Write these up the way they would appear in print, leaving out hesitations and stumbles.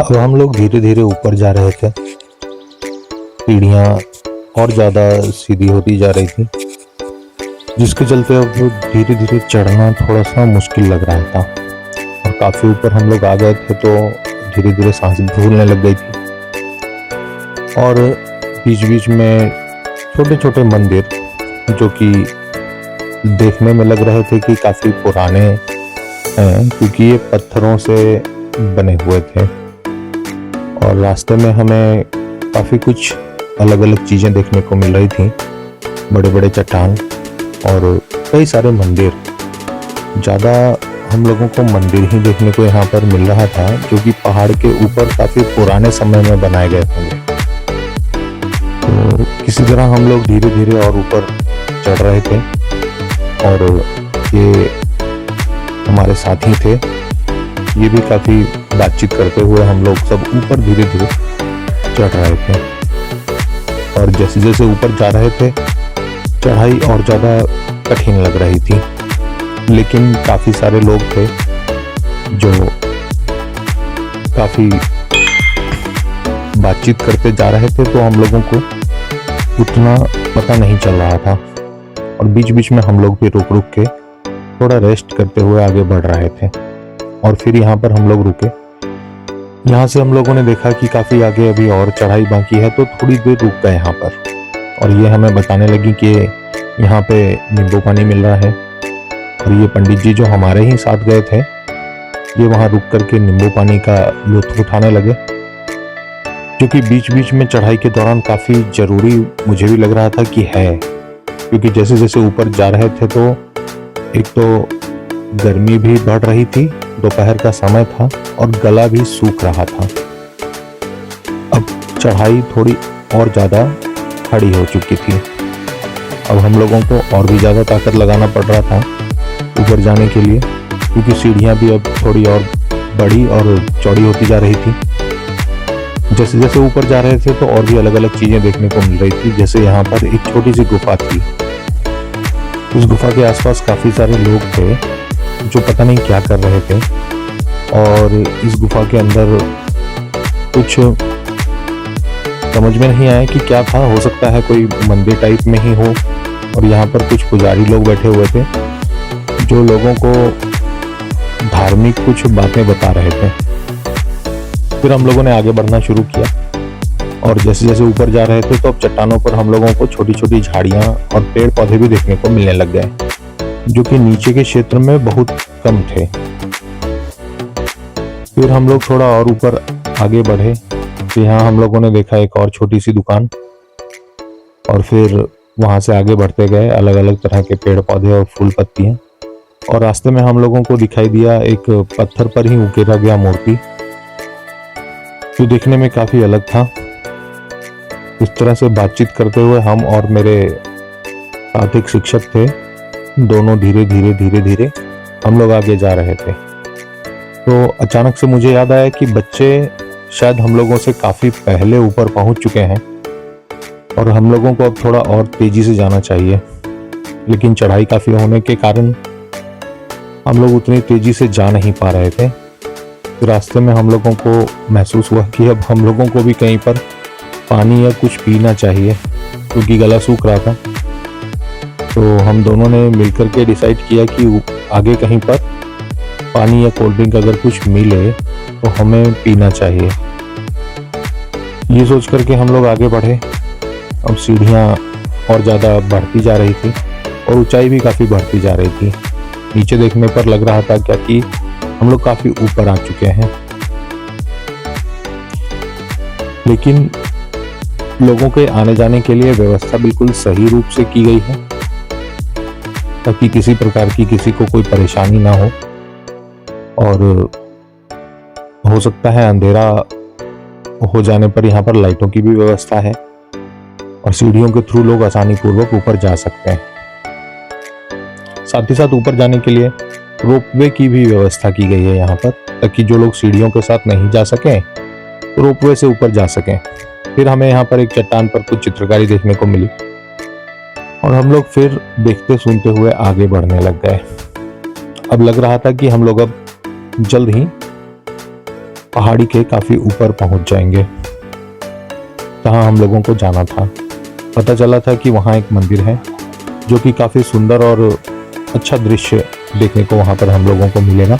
अब हम लोग धीरे धीरे ऊपर जा रहे थे। सीढ़ियाँ और ज़्यादा सीधी होती जा रही थी, जिसके चलते अब धीरे धीरे चढ़ना थोड़ा सा मुश्किल लग रहा था। और काफ़ी ऊपर हम लोग आ गए थे तो धीरे धीरे सांस भी फूलने लग गई थी। और बीच बीच में छोटे छोटे मंदिर, जो कि देखने में लग रहे थे कि काफ़ी पुराने हैं, क्योंकि ये पत्थरों से बने हुए थे। और रास्ते में हमें काफ़ी कुछ अलग अलग चीज़ें देखने को मिल रही थी। बड़े बड़े चट्टान और कई सारे मंदिर। ज़्यादा हम लोगों को मंदिर ही देखने को यहाँ पर मिल रहा था, जो कि पहाड़ के ऊपर काफ़ी पुराने समय में बनाए गए होंगे। तो किसी तरह हम लोग धीरे धीरे और ऊपर चढ़ रहे थे। और ये हमारे साथी थे, ये भी काफ़ी बातचीत करते हुए हम लोग सब ऊपर धीरे धीरे चढ़ रहे थे। और जैसे जैसे ऊपर जा रहे थे, चढ़ाई और ज़्यादा कठिन लग रही थी। लेकिन काफ़ी सारे लोग थे जो काफ़ी बातचीत करते जा रहे थे, तो हम लोगों को उतना पता नहीं चल रहा था। और बीच बीच में हम लोग भी रुक रुक के थोड़ा रेस्ट करते हुए आगे बढ़ रहे थे। और फिर यहाँ पर हम लोग रुके। यहाँ से हम लोगों ने देखा कि काफ़ी आगे अभी और चढ़ाई बाकी है, तो थोड़ी देर रुक गए यहाँ पर। और ये हमें बताने लगी कि यहाँ पे नींबू पानी मिल रहा है। और ये पंडित जी जो हमारे ही साथ गए थे, ये वहाँ रुक करके नींबू पानी का लुत्फ उठाने लगे, जो कि बीच बीच में चढ़ाई के दौरान काफ़ी ज़रूरी मुझे भी लग रहा था कि है। क्योंकि जैसे जैसे ऊपर जा रहे थे तो एक तो गर्मी भी बढ़ रही थी, दोपहर का समय था और गला भी सूख रहा था। अब चढ़ाई थोड़ी और ज़्यादा खड़ी हो चुकी थी। अब हम लोगों को और भी ज़्यादा ताकत लगाना पड़ रहा था ऊपर जाने के लिए, क्योंकि सीढ़ियाँ भी अब थोड़ी और बड़ी और चौड़ी होती जा रही थी। जैसे जैसे ऊपर जा रहे थे तो और भी अलग अलग चीज़ें देखने को मिल रही थी। जैसे यहाँ पर एक छोटी सी गुफा थी। उस गुफा के आसपास काफ़ी सारे लोग थे जो पता नहीं क्या कर रहे थे। और इस गुफा के अंदर कुछ समझ में नहीं आया कि क्या था। हो सकता है कोई मंदिर टाइप में ही हो। और यहाँ पर कुछ पुजारी लोग बैठे हुए थे जो लोगों को धार्मिक कुछ बातें बता रहे थे। फिर हम लोगों ने आगे बढ़ना शुरू किया। और जैसे जैसे ऊपर जा रहे थे तो अब चट्टानों पर हम लोगों को छोटी छोटी झाड़ियाँ और पेड़ पौधे भी देखने को मिलने लग गए, जो कि नीचे के क्षेत्र में बहुत कम थे। फिर हम लोग थोड़ा और ऊपर आगे बढ़े तो यहाँ हम लोगों ने देखा एक और छोटी सी दुकान। और फिर वहाँ से आगे बढ़ते गए, अलग अलग तरह के पेड़ पौधे और फूल पत्तियाँ। और रास्ते में हम लोगों को दिखाई दिया एक पत्थर पर ही उकेरा गया मूर्ति, जो देखने में काफ़ी अलग था। इस तरह से बातचीत करते हुए हम और मेरे साथ एक शिक्षक थे, दोनों धीरे धीरे धीरे धीरे हम लोग आगे जा रहे थे। तो अचानक से मुझे याद आया कि बच्चे शायद हम लोगों से काफ़ी पहले ऊपर पहुंच चुके हैं और हम लोगों को अब थोड़ा और तेज़ी से जाना चाहिए। लेकिन चढ़ाई काफ़ी होने के कारण हम लोग उतनी तेज़ी से जा नहीं पा रहे थे। रास्ते में हम लोगों को महसूस हुआ कि अब हम लोगों को भी कहीं पर पानी या कुछ पीना चाहिए, क्योंकि गला सूख रहा था। तो हम दोनों ने मिलकर के डिसाइड किया कि आगे कहीं पर पानी या कोल्ड ड्रिंक अगर कुछ मिले तो हमें पीना चाहिए। ये सोच करके हम लोग आगे बढ़े। अब सीढ़ियाँ और ज़्यादा बढ़ती जा रही थी और ऊंचाई भी काफ़ी बढ़ती जा रही थी। नीचे देखने पर लग रहा था क्या कि हम लोग काफ़ी ऊपर आ चुके हैं। लेकिन लोगों के आने जाने के लिए व्यवस्था बिल्कुल सही रूप से की गई है, ताकि किसी प्रकार की किसी को कोई परेशानी ना हो। और हो सकता है अंधेरा हो जाने पर यहाँ पर लाइटों की भी व्यवस्था है और सीढ़ियों के थ्रू लोग आसानी पूर्वक ऊपर जा सकते हैं। साथ ही साथ ऊपर जाने के लिए रोपवे की भी व्यवस्था की गई है यहाँ पर, ताकि जो लोग सीढ़ियों के साथ नहीं जा सकें तो रोपवे से ऊपर जा सकें। फिर हमें यहाँ पर एक चट्टान पर कुछ चित्रकारी देखने को मिली और हम लोग फिर देखते सुनते हुए आगे बढ़ने लग गए। अब लग रहा था कि हम लोग अब जल्द ही पहाड़ी के काफी ऊपर पहुंच जाएंगे जहां हम लोगों को जाना था। पता चला था कि वहां एक मंदिर है जो कि काफी सुंदर और अच्छा दृश्य देखने को वहां पर हम लोगों को मिलेगा।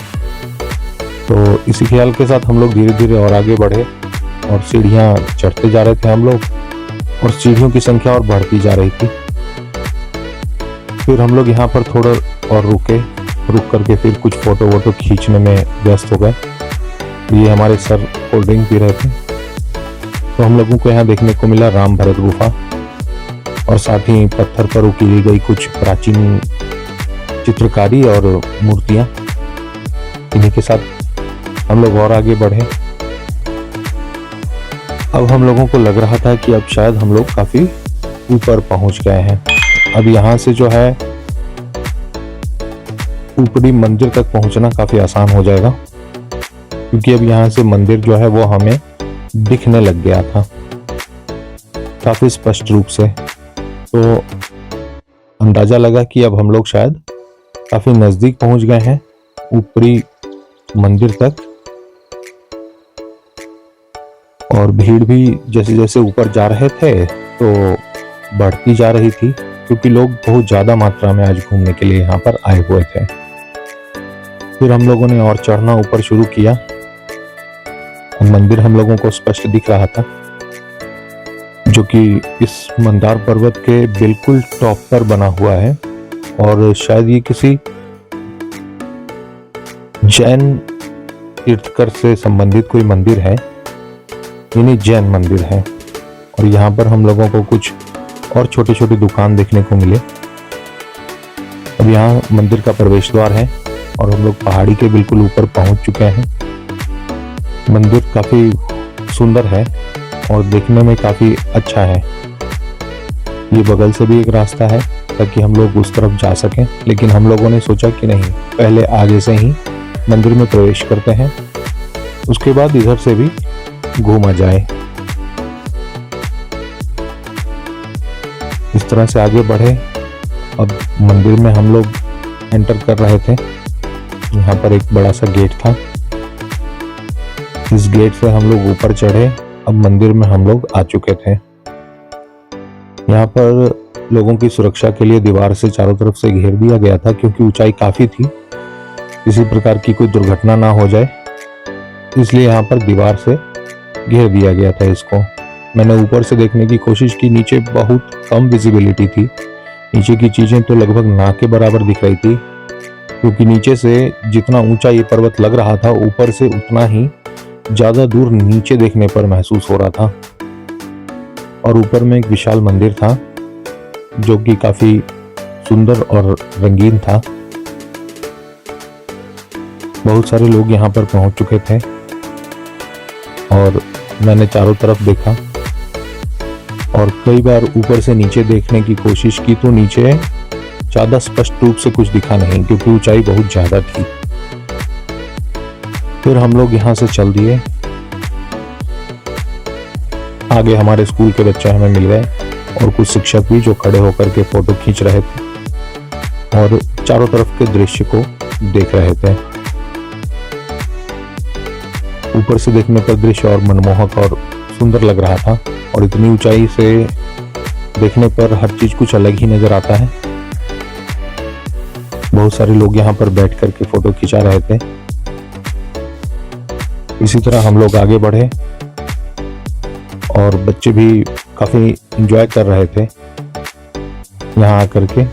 तो इसी ख्याल के साथ हम लोग धीरे धीरे और आगे बढ़े और सीढ़ियां चढ़ते जा रहे थे हम लोग, और सीढ़ियों की संख्या और बढ़ती जा रही थी। फिर हम लोग यहाँ पर थोड़ा और रुक करके फिर कुछ फोटो वोटो खींचने में व्यस्त हो गए। ये हमारे सर कोल्ड ड्रिंक पी रहे थे। तो हम लोगों को यहाँ देखने को मिला राम भरत गुफा, और साथ ही पत्थर पर उकेरी गई कुछ प्राचीन चित्रकारी और मूर्तियां। इन्हीं के साथ हम लोग और आगे बढ़े। अब हम लोगों को लग रहा था कि अब शायद हम लोग काफी ऊपर पहुंच गए हैं। अब यहाँ से जो है ऊपरी मंदिर तक पहुंचना काफी आसान हो जाएगा, क्योंकि अब यहाँ से मंदिर जो है वो हमें दिखने लग गया था काफी स्पष्ट रूप से। तो अंदाजा लगा कि अब हम लोग शायद काफी नजदीक पहुंच गए हैं ऊपरी मंदिर तक। और भीड़ भी जैसे जैसे ऊपर जा रहे थे तो बढ़ती जा रही थी, क्योंकि लोग बहुत ज्यादा मात्रा में आज घूमने के लिए यहाँ पर आए हुए थे। फिर हम लोगों ने और चढ़ना ऊपर शुरू किया। मंदिर हम लोगों को स्पष्ट दिख रहा था, जो कि इस मंदार पर्वत के बिल्कुल टॉप पर बना हुआ है, और शायद ये किसी जैन तीर्थकर से संबंधित कोई मंदिर है, यानी जैन मंदिर है। और यहाँ पर हम लोगों को कुछ और छोटी छोटी दुकान देखने को मिले। अब यहाँ मंदिर का प्रवेश द्वार है और हम लोग पहाड़ी के बिल्कुल ऊपर पहुंच चुके हैं। मंदिर काफी सुंदर है और देखने में काफी अच्छा है। ये बगल से भी एक रास्ता है ताकि हम लोग उस तरफ जा सकें, लेकिन हम लोगों ने सोचा कि नहीं, पहले आगे से ही मंदिर में प्रवेश करते हैं, उसके बाद इधर से भी घूमा जाए। इस तरह से आगे बढ़े। अब मंदिर में हम लोग एंटर कर रहे थे। यहाँ पर एक बड़ा सा गेट था। इस गेट से हम लोग ऊपर चढ़े। अब मंदिर में हम लोग आ चुके थे। यहाँ पर लोगों की सुरक्षा के लिए दीवार से चारों तरफ से घेर दिया गया था, क्योंकि ऊंचाई काफी थी, किसी प्रकार की कोई दुर्घटना ना हो जाए, इसलिए यहाँ पर दीवार से घेर दिया गया था इसको। मैंने ऊपर से देखने की कोशिश की। नीचे बहुत कम विजिबिलिटी थी। नीचे की चीजें तो लगभग ना के बराबर दिख रही थी, क्योंकि नीचे से जितना ऊंचा ये पर्वत लग रहा था, ऊपर से उतना ही ज्यादा दूर नीचे देखने पर महसूस हो रहा था। और ऊपर में एक विशाल मंदिर था जो कि काफी सुंदर और रंगीन था। बहुत सारे लोग यहाँ पर पहुंच चुके थे और मैंने चारों तरफ देखा और कई बार ऊपर से नीचे देखने की कोशिश की, तो नीचे ज्यादा स्पष्ट रूप से कुछ दिखा नहीं, क्योंकि ऊंचाई बहुत ज्यादा थी। फिर हम लोग यहाँ से चल दिए। आगे हमारे स्कूल के बच्चे हमें मिल गए और कुछ शिक्षक भी, जो खड़े होकर के फोटो खींच रहे थे और चारों तरफ के दृश्य को देख रहे थे। ऊपर से देखने पर दृश्य और मनमोहक और सुंदर लग रहा था, और इतनी ऊंचाई से देखने पर हर चीज कुछ अलग ही नजर आता है। बहुत सारे लोग यहाँ पर बैठ करके फोटो खिंचा रहे थे। इसी तरह हम लोग आगे बढ़े और बच्चे भी काफी एंजॉय कर रहे थे यहाँ आकर के।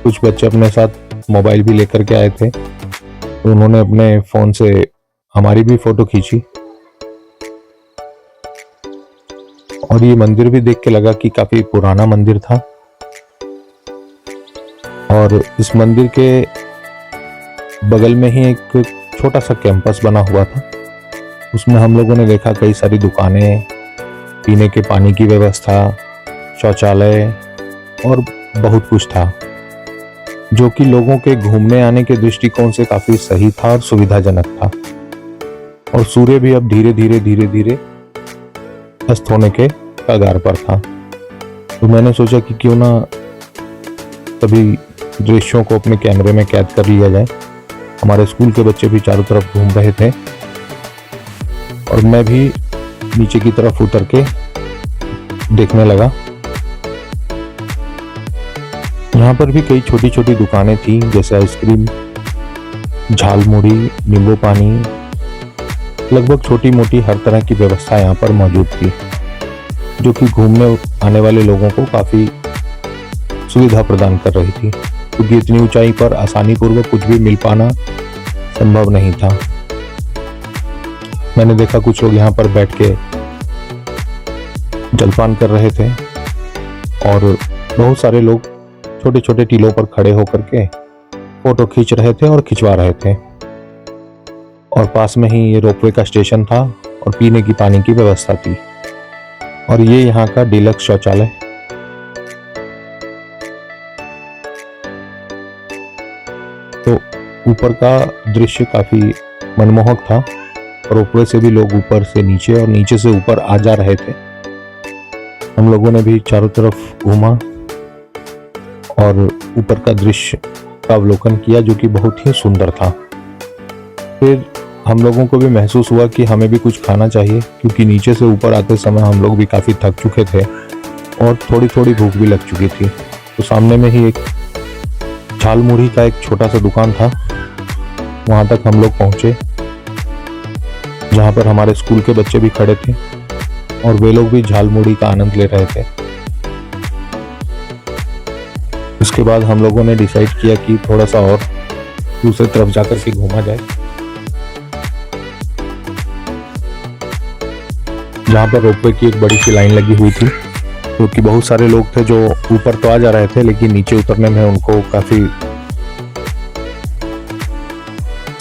कुछ बच्चे अपने साथ मोबाइल भी लेकर के आए थे, तो उन्होंने अपने फोन से हमारी भी फोटो खींची। और ये मंदिर भी देख के लगा कि काफी पुराना मंदिर था। और इस मंदिर के बगल में ही एक छोटा सा कैंपस बना हुआ था। उसमें हम लोगों ने देखा कई सारी दुकानें, पीने के पानी की व्यवस्था, शौचालय और बहुत कुछ था, जो कि लोगों के घूमने आने के दृष्टिकोण से काफी सही था और सुविधाजनक था। और सूर्य भी अब धीरे धीरे अस्त होने के कगार पर था। तो मैंने सोचा कि क्यों ना सभी दृश्यों को अपने कैमरे में कैद कर लिया जाए। हमारे स्कूल के बच्चे भी चारों तरफ घूम रहे थे और मैं भी नीचे की तरफ उतर के देखने लगा। यहाँ पर भी कई छोटी छोटी दुकानें थी, जैसे आइसक्रीम, झालमुड़ी, नींबू पानी, लगभग छोटी मोटी हर तरह की व्यवस्था यहाँ पर मौजूद थी, जो कि घूमने आने वाले लोगों को काफी सुविधा प्रदान कर रही थी, क्योंकि इतनी ऊंचाई पर आसानी पूर्वक कुछ भी मिल पाना संभव नहीं था। मैंने देखा कुछ लोग यहाँ पर बैठ के जलपान कर रहे थे और बहुत सारे लोग छोटे छोटे टीलों पर खड़े होकर के फोटो खींच रहे थे और खिंचवा रहे थे। और पास में ही ये रोपवे का स्टेशन था और पीने की पानी की व्यवस्था थी। और ये यहाँ का डीलक्स शौचालय। तो ऊपर का दृश्य काफी मनमोहक था। रोपवे से भी लोग ऊपर से नीचे और नीचे से ऊपर आ जा रहे थे। हम लोगों ने भी चारों तरफ घूमा और ऊपर का दृश्य का अवलोकन किया, जो कि बहुत ही सुंदर था। फिर हम लोगों को भी महसूस हुआ कि हमें भी कुछ खाना चाहिए, क्योंकि नीचे से ऊपर आते समय हम लोग भी काफ़ी थक चुके थे और थोड़ी थोड़ी भूख भी लग चुकी थी। तो सामने में ही एक झालमुड़ी का एक छोटा सा दुकान था, वहाँ तक हम लोग पहुँचे, जहाँ पर हमारे स्कूल के बच्चे भी खड़े थे और वे लोग भी झालमुड़ी का आनंद ले रहे थे। उसके बाद हम लोगों ने डिसाइड किया कि थोड़ा सा और दूसरी तरफ जाकर के घूमा जाए, जहाँ पर रोपवे की एक बड़ी सी लाइन लगी हुई थी, क्योंकि बहुत सारे लोग थे जो ऊपर तो आ जा रहे थे, लेकिन नीचे उतरने में उनको काफी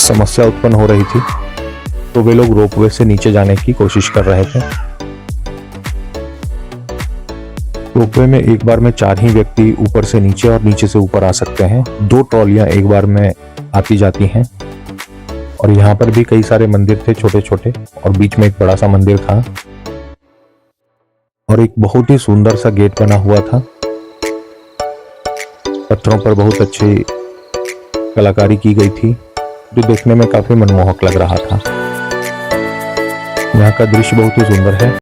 समस्या उत्पन्न हो रही थी। तो वे लोग रोपवे से नीचे जाने की कोशिश कर रहे थे। रोपवे में एक बार में 4 ही व्यक्ति ऊपर से नीचे और नीचे से ऊपर आ सकते हैं। 2 ट्रॉलियां एक बार में आती जाती हैं। और यहाँ पर भी कई सारे मंदिर थे छोटे छोटे, और बीच में एक बड़ा सा मंदिर था और एक बहुत ही सुंदर सा गेट बना हुआ था। पत्थरों पर बहुत अच्छी कलाकारी की गई थी, जो देखने में काफी मनमोहक लग रहा था। यहाँ का दृश्य बहुत ही सुंदर है।